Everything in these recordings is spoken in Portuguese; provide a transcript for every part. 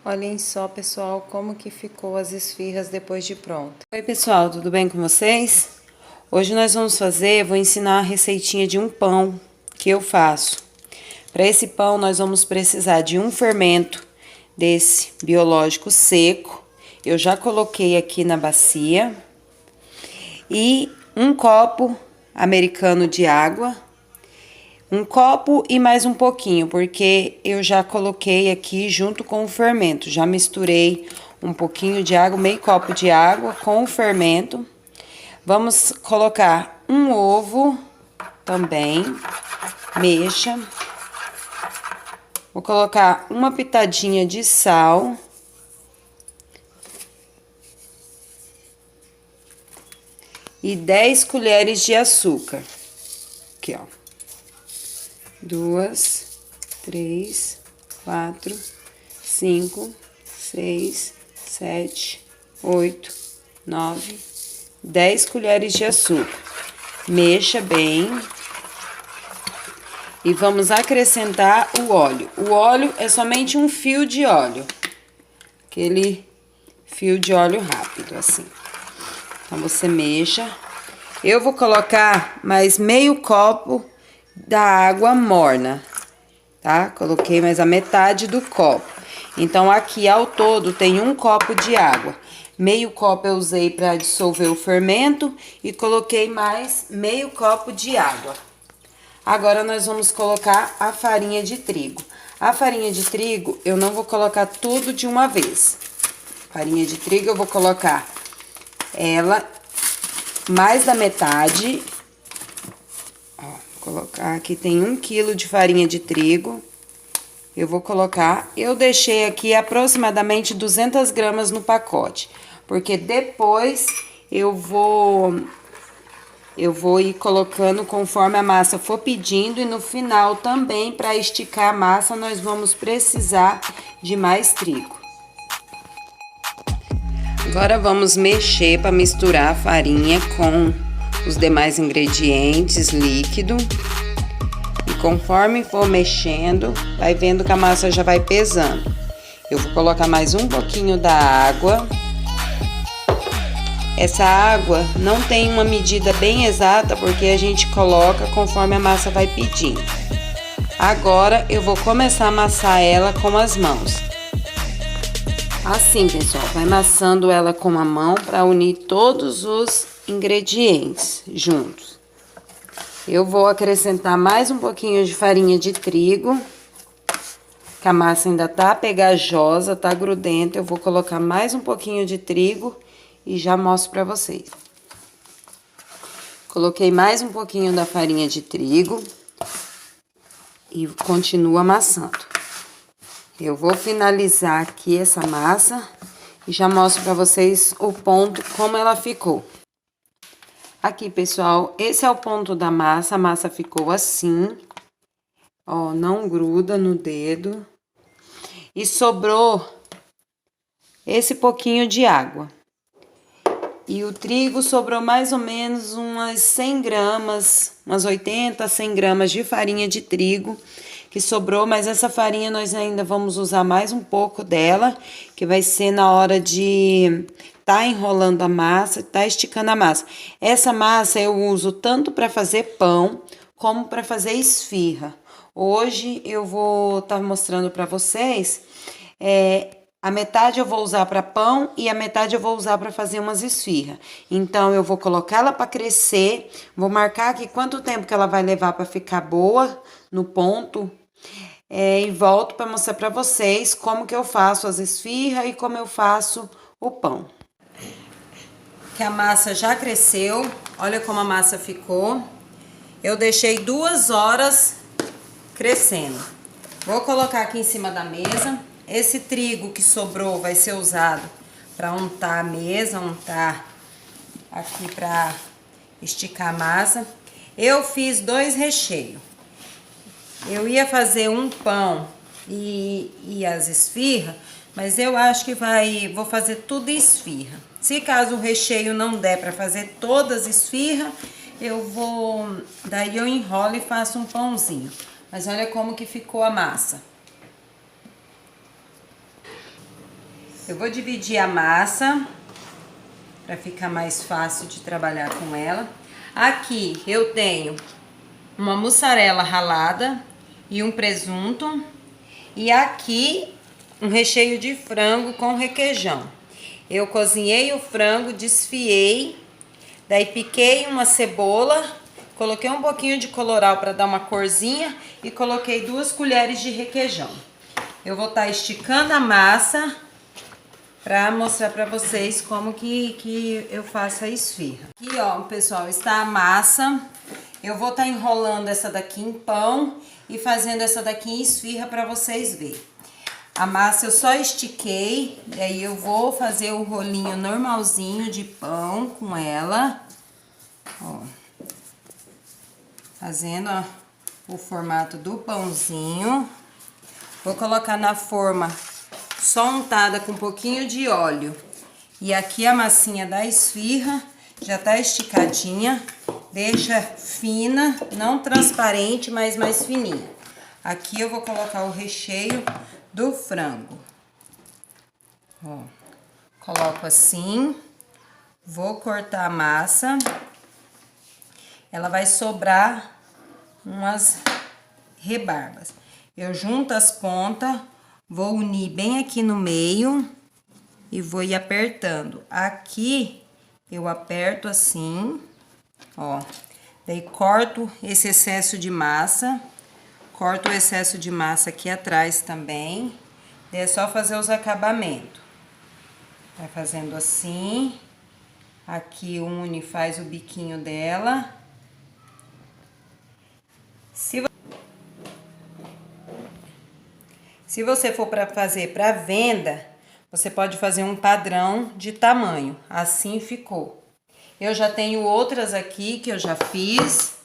Olhem só, pessoal, como que ficou as esfirras depois de pronto. Oi, pessoal, tudo bem com vocês? Hoje nós vamos vou ensinar a receitinha de um pão que eu faço. Para esse pão, nós vamos precisar de um fermento desse biológico seco. Eu já coloquei aqui na bacia. E um copo americano de água. Um copo e mais um pouquinho, porque eu já coloquei aqui junto com o fermento. Já misturei um pouquinho de água, meio copo de água com o fermento. Vamos colocar um ovo também, mexa. Vou colocar uma pitadinha de sal. E 10 colheres de açúcar. Aqui, ó. 2, 3, 4, 5, 6, 7, 8, 9, 10 colheres de açúcar. Mexa bem. E vamos acrescentar o óleo. O óleo é somente um fio de óleo. Aquele fio de óleo rápido, assim. Então, você mexa. Eu vou colocar mais meio copo da água morna, tá? Coloquei mais a metade do copo. Então, aqui ao todo tem um copo de água. Meio copo eu usei para dissolver o fermento e coloquei mais meio copo de água. Agora, nós vamos colocar a farinha de trigo. A farinha de trigo, eu não vou colocar tudo de uma vez. Farinha de trigo, eu vou colocar ela mais da metade. Ó, vou colocar aqui, tem 1 quilo de farinha de trigo. Eu vou colocar, eu deixei aqui aproximadamente 200 gramas no pacote, porque depois eu vou ir colocando conforme a massa for pedindo, e no final também, para esticar a massa, nós vamos precisar de mais trigo. Agora vamos mexer para misturar a farinha com os demais ingredientes líquido. E conforme for mexendo, vai vendo que a massa já vai pesando. Eu vou colocar mais um pouquinho da água. Essa água não tem uma medida bem exata, porque a gente coloca conforme a massa vai pedindo. Agora eu vou começar a amassar ela com as mãos. Assim, pessoal, vai amassando ela com a mão para unir todos os ingredientes juntos. Eu vou acrescentar mais um pouquinho de farinha de trigo, que a massa ainda tá pegajosa, tá grudenta. Eu vou colocar mais um pouquinho de trigo e já mostro para vocês. Coloquei mais um pouquinho da farinha de trigo e continuo amassando. Eu vou finalizar aqui essa massa e já mostro para vocês o ponto, como ela ficou. Aqui, pessoal, esse é o ponto da massa. A massa ficou assim, ó, não gruda no dedo. E sobrou esse pouquinho de água. E o trigo sobrou mais ou menos umas 100 gramas, umas 80, 100 gramas de farinha de trigo que sobrou, mas essa farinha nós ainda vamos usar mais um pouco dela, que vai ser na hora de tá enrolando a massa, tá esticando a massa. Essa massa eu uso tanto para fazer pão, como para fazer esfirra. Hoje eu vou estar mostrando para vocês, a metade eu vou usar para pão e a metade eu vou usar para fazer umas esfirra. Então, eu vou colocar ela para crescer, vou marcar aqui quanto tempo que ela vai levar para ficar boa no ponto. E volto para mostrar para vocês como que eu faço as esfirras e como eu faço o pão. Que a massa já cresceu, olha como a massa ficou. Eu deixei 2 horas crescendo. Vou colocar aqui em cima da mesa. Esse trigo que sobrou vai ser usado para untar a mesa, untar aqui para esticar a massa. Eu fiz 2 recheios. Eu ia fazer um pão e as esfirras, mas eu acho que vou fazer tudo esfirra. Se caso o recheio não der para fazer todas esfirra, daí eu enrolo e faço um pãozinho. Mas olha como que ficou a massa. Eu vou dividir a massa para ficar mais fácil de trabalhar com ela. Aqui eu tenho uma mussarela ralada e um presunto. E aqui um recheio de frango com requeijão. Eu cozinhei o frango, desfiei, daí piquei uma cebola, coloquei um pouquinho de colorau para dar uma corzinha e coloquei 2 colheres de requeijão. Eu vou estar esticando a massa para mostrar para vocês como que eu faço a esfirra. Aqui, ó, pessoal, está a massa. Eu vou estar enrolando essa daqui em pão e fazendo essa daqui em esfirra para vocês verem. A massa eu só estiquei, e aí eu vou fazer o rolinho normalzinho de pão com ela. Ó, fazendo, ó, o formato do pãozinho. Vou colocar na forma só untada com um pouquinho de óleo. E aqui a massinha da esfirra já tá esticadinha. Deixa fina, não transparente, mas mais fininha. Aqui eu vou colocar o recheio do frango. Ó, coloco assim. Vou cortar a massa. Ela vai sobrar umas rebarbas. Eu junto as pontas, vou unir bem aqui no meio e vou ir apertando. Aqui eu aperto assim, ó. Daí corto esse excesso de massa, corto o excesso de massa aqui atrás também. Daí é só fazer os acabamentos. Vai fazendo assim. Aqui une, faz o biquinho dela. Se você for para fazer para venda, você pode fazer um padrão de tamanho. Assim ficou. Eu já tenho outras aqui que eu já fiz.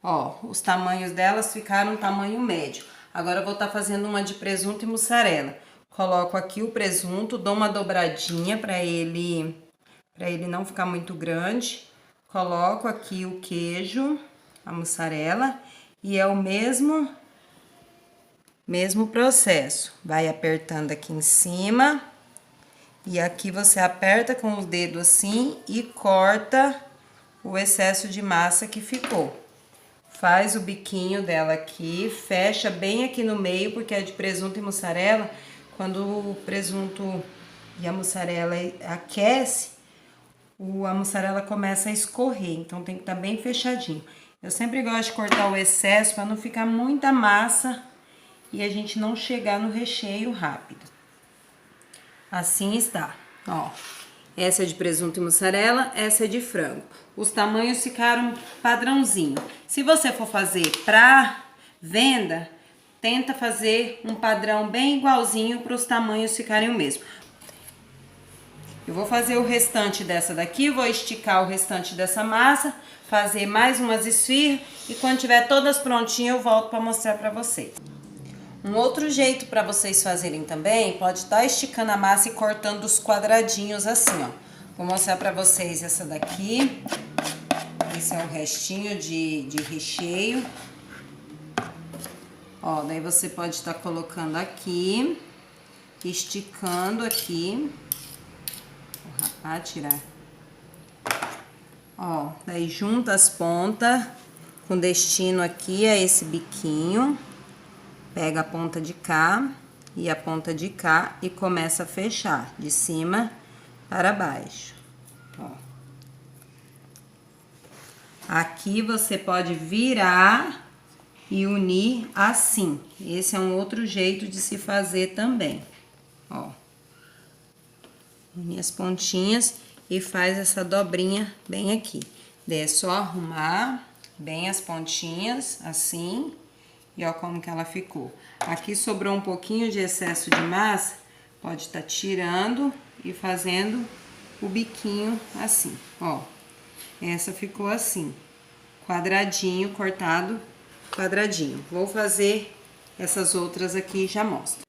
Ó, os tamanhos delas ficaram tamanho médio. Agora eu vou estar fazendo uma de presunto e mussarela. Coloco aqui o presunto, dou uma dobradinha para ele não ficar muito grande. Coloco aqui o queijo, a mussarela, e é o mesmo processo. Vai apertando aqui em cima. E aqui você aperta com o dedo assim e corta o excesso de massa que ficou. Faz o biquinho dela aqui, fecha bem aqui no meio, porque é de presunto e mussarela. Quando o presunto e a mussarela aquece, a mussarela começa a escorrer, então tem que estar bem fechadinho. Eu sempre gosto de cortar o excesso para não ficar muita massa e a gente não chegar no recheio rápido. Assim está, ó. Essa é de presunto e mussarela, essa é de frango. Os tamanhos ficaram padrãozinho. Se você for fazer pra venda, tenta fazer um padrão bem igualzinho para os tamanhos ficarem o mesmo. Eu vou fazer o restante dessa daqui, vou esticar o restante dessa massa, fazer mais umas esfirras e quando tiver todas prontinhas eu volto para mostrar para vocês. Um outro jeito para vocês fazerem também, pode estar esticando a massa e cortando os quadradinhos assim, ó. Vou mostrar para vocês essa daqui. Esse é o restinho de recheio. Ó, daí você pode estar colocando aqui, esticando aqui. Vou rapar, tirar. Ó, daí junta as pontas com destino aqui a esse biquinho. Pega a ponta de cá e a ponta de cá e começa a fechar de cima para baixo. Ó. Aqui você pode virar e unir assim. Esse é um outro jeito de se fazer também. Ó. Unir as pontinhas e faz essa dobrinha bem aqui. Daí é só arrumar bem as pontinhas assim. E ó como que ela ficou. Aqui sobrou um pouquinho de excesso de massa, pode estar tirando e fazendo o biquinho assim, ó. Essa ficou assim, quadradinho, cortado, quadradinho. Vou fazer essas outras aqui e já mostro.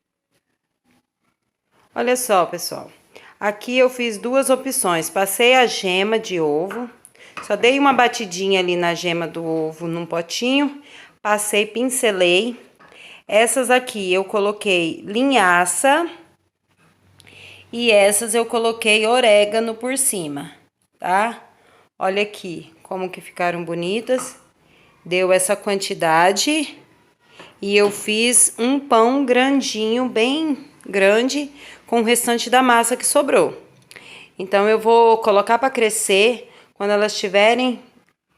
Olha só, pessoal. Aqui eu fiz 2 opções. Passei a gema de ovo, só dei uma batidinha ali na gema do ovo num potinho. Passei, pincelei. Essas aqui eu coloquei linhaça E essas eu coloquei orégano por cima, tá? Olha aqui como que ficaram bonitas. Deu essa quantidade. E eu fiz um pão grandinho, bem grande, com o restante da massa que sobrou. Então, eu vou colocar para crescer. Quando elas estiverem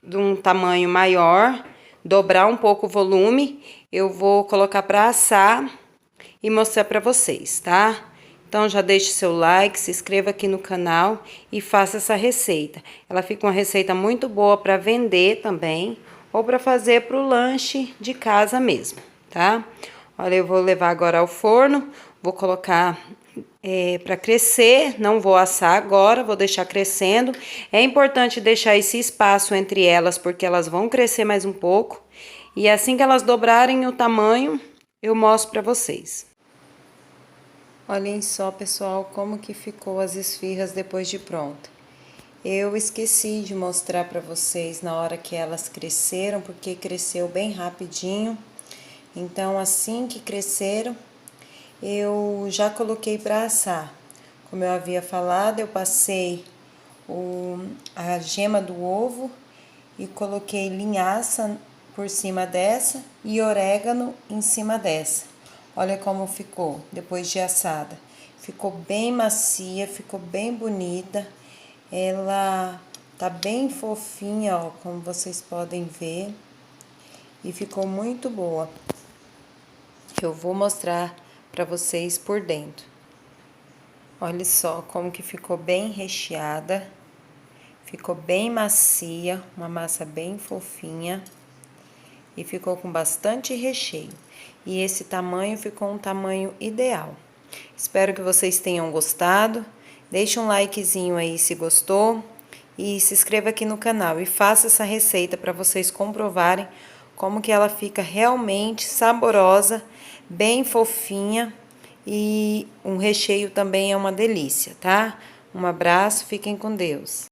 de um tamanho maior, dobrar um pouco o volume, eu vou colocar para assar e mostrar para vocês, tá? Então, já deixe seu like, se inscreva aqui no canal e faça essa receita. Ela fica uma receita muito boa para vender também, ou para fazer para o lanche de casa mesmo, tá? Olha, eu vou levar agora ao forno, vou colocar para crescer, não vou assar agora, vou deixar crescendo. É importante deixar esse espaço entre elas, porque elas vão crescer mais um pouco. E assim que elas dobrarem o tamanho, eu mostro para vocês. Olhem só, pessoal, como que ficou as esfirras depois de pronto. Eu esqueci de mostrar para vocês na hora que elas cresceram, porque cresceu bem rapidinho. Então, assim que cresceram, eu já coloquei para assar. Como eu havia falado, eu passei a gema do ovo e coloquei linhaça por cima dessa e orégano em cima dessa. Olha como ficou depois de assada. Ficou bem macia, ficou bem bonita. Ela tá bem fofinha, ó, como vocês podem ver. E ficou muito boa. Eu vou mostrar para vocês por dentro. Olha só como que ficou bem recheada. Ficou bem macia, uma massa bem fofinha. E ficou com bastante recheio. E esse tamanho ficou um tamanho ideal. Espero que vocês tenham gostado. Deixe um likezinho aí se gostou. E se inscreva aqui no canal e faça essa receita para vocês comprovarem como que ela fica realmente saborosa, bem fofinha. E um recheio também é uma delícia, tá? Um abraço, fiquem com Deus.